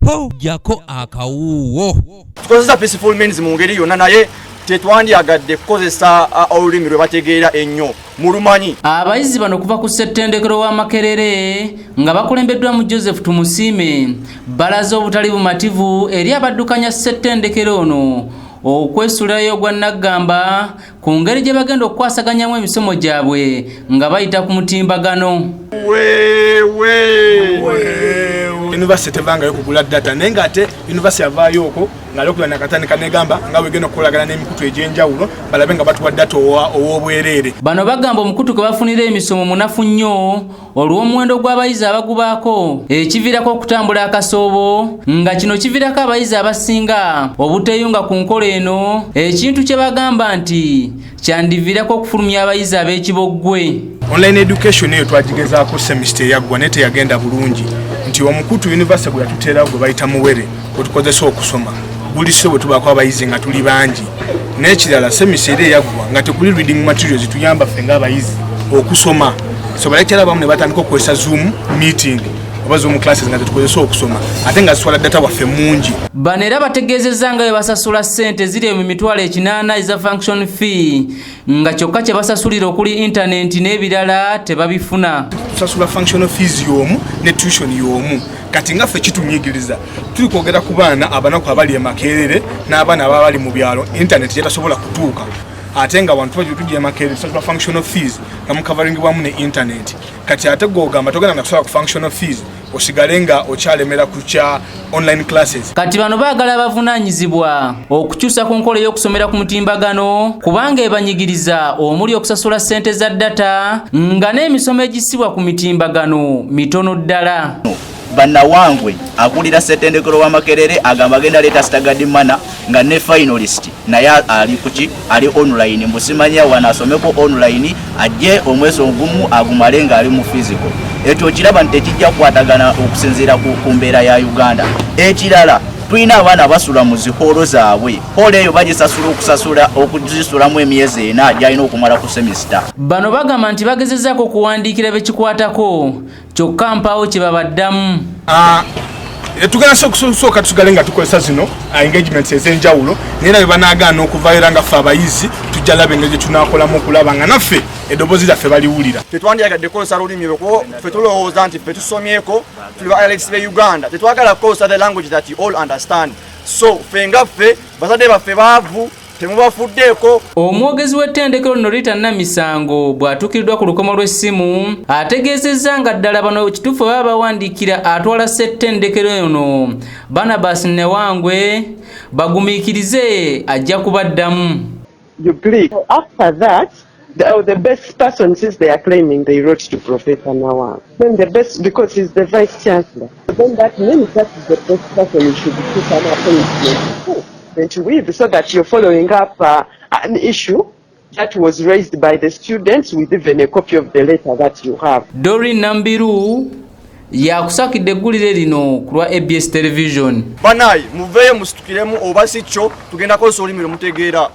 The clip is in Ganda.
po jako akawuwo. Tukozesa peaceful means mu ngeri yonna naye tetwandyagadde kukozesa olulimi lwe bategeera ennyo mulumanyi. Abayizi bano kuva ku ssettendekero wa Makerere nga bakulembeddwa mu Joseph Tumusiime balaze obutali bumativu eri abaddukanya ssettendekero ono okwesulayo gwa Nagamba ku ngeri gye bagenda okukwasaganyamu emisomo gyabwe nga bayita ku mutimbagano. University vanga yokugula data nenga ate university avaayo okwo nga lokula nakatandika negamba nga wegenda okukolagana n'emikutu egy'enjawulo balabe nga batuwa data ow'obwerere. Bano bagamba omukutu gwe bafunira emisomo munafu nnyo olw'omuwendo gw'abayizi abagubaako ekiviirako okutambula akasoobo nga kino kiviirako abayizi abasinga obuteeyunga ku nkola eno ekintu kye bagamba nti kyandiviirako okufulumya abayizi ab'ekiboggwe. Online education eyo twagigezaako semester yaggwa naye teyagenda bulungi nti omukutu university gwe yatuteerawo gwe bayita muwere wetukozesa okusoma buliso bwe tubaako abayizi nga tuli bangi n'ekirala semester yaggwa nga tekuli reading materials tuyamba ffe ng'abayizi okusoma so balekera abamu ne batandika okukozesa zoom meeting oba zoom classes nga tetukozesa okusoma ate nga zitwala data waffe mungi. Bano era bategeezezza nga bwe basasula ssente ziri mu mitwalo 8 eza function fee nga kyokka kye basasulira okuli internet n'ebirala tebabifuna. Tusasula functional fees y'omu ne tuition y'omu kati nga ffe kitunyigiriza tuli kwogera ku baana abanaku abali e Makerere n'abaana abali mu byalo internet yetasobola kutuuka ate nga wantu bajja tujja e Makerere tusasula functional fees nga mucoveringbwamu ne internet kati ate gwogamba togenda nakusobola ku functional fees osigale nga okyalemera ku kya online classes. Kati bano baagala abavunaanyizibwa okukyusa ku nkola y'okusomera ku mutimbagano kubanga ebanyigiriza omuli okusasula ssente za data nga n'emisomo egisibwa ku mitimbagano mitono ddala. Bannawangwe akulira ssettendekero wa Makerere agamba agenda leeta staggered manner nga ne finalist naye ali kuki ali online mbusimanya wana asomeko online ajje omweso ogumu agumale nga ali mu physical. Ekyo kiraba nti tekijja kukwatagana okusinziira ku mbeera ya Uganda. Ekirala tulina abaana basula mu ziholo zaabwe holo eyo bagisasula okuzisulamu emyezi 4 gyalina okumala ku semester. Bano bagamba nti bagezezzaako okuwandiikira bekikwatako kyokka mpaawo kye babaddamu. Tugenda sooka tusigale nga tukozesa zino engagements ez'enjawulo naye nabwe banaagaana okuvaayo era nga ffe abayizi tujja laba engeri gye tunaakolamu okulaba nga naffe eddoboozi lyaffe baliwulira. Tetwandyagadde kukozesa lulimi lwo ffe tulowooza nti ffe tusomyeko tuli ba IELTS be Uganda tetwagala kukozesa the language that you all understand so ffe nga ffe bazadde baffe baavu temubafuddeeko. Omwogezi w'ettendekero lino Rita Namisango bw'atuukiddwa ku lukomo lw'essimu ategeezezza nga ddala bano kituufu baba bawandiikira atwala ssettendekero eno Barnabas Newangwe bagumiikirize ajja kubaddamu. You click. After that, the best person, since they are claiming they wrote to Professor Nawang, then the best, because he's the Vice Chancellor, then that means that is the best person you should put an appointment with, so that you're following up an issue that was raised by the students with even a copy of the letter that you have. Doreen Nambiru yakusakidde eggulire lino ku lwa ABS television. Banayi muveeyo musitukiremu oba si kyo tugenda kozesa olulimi lwe mutegeera.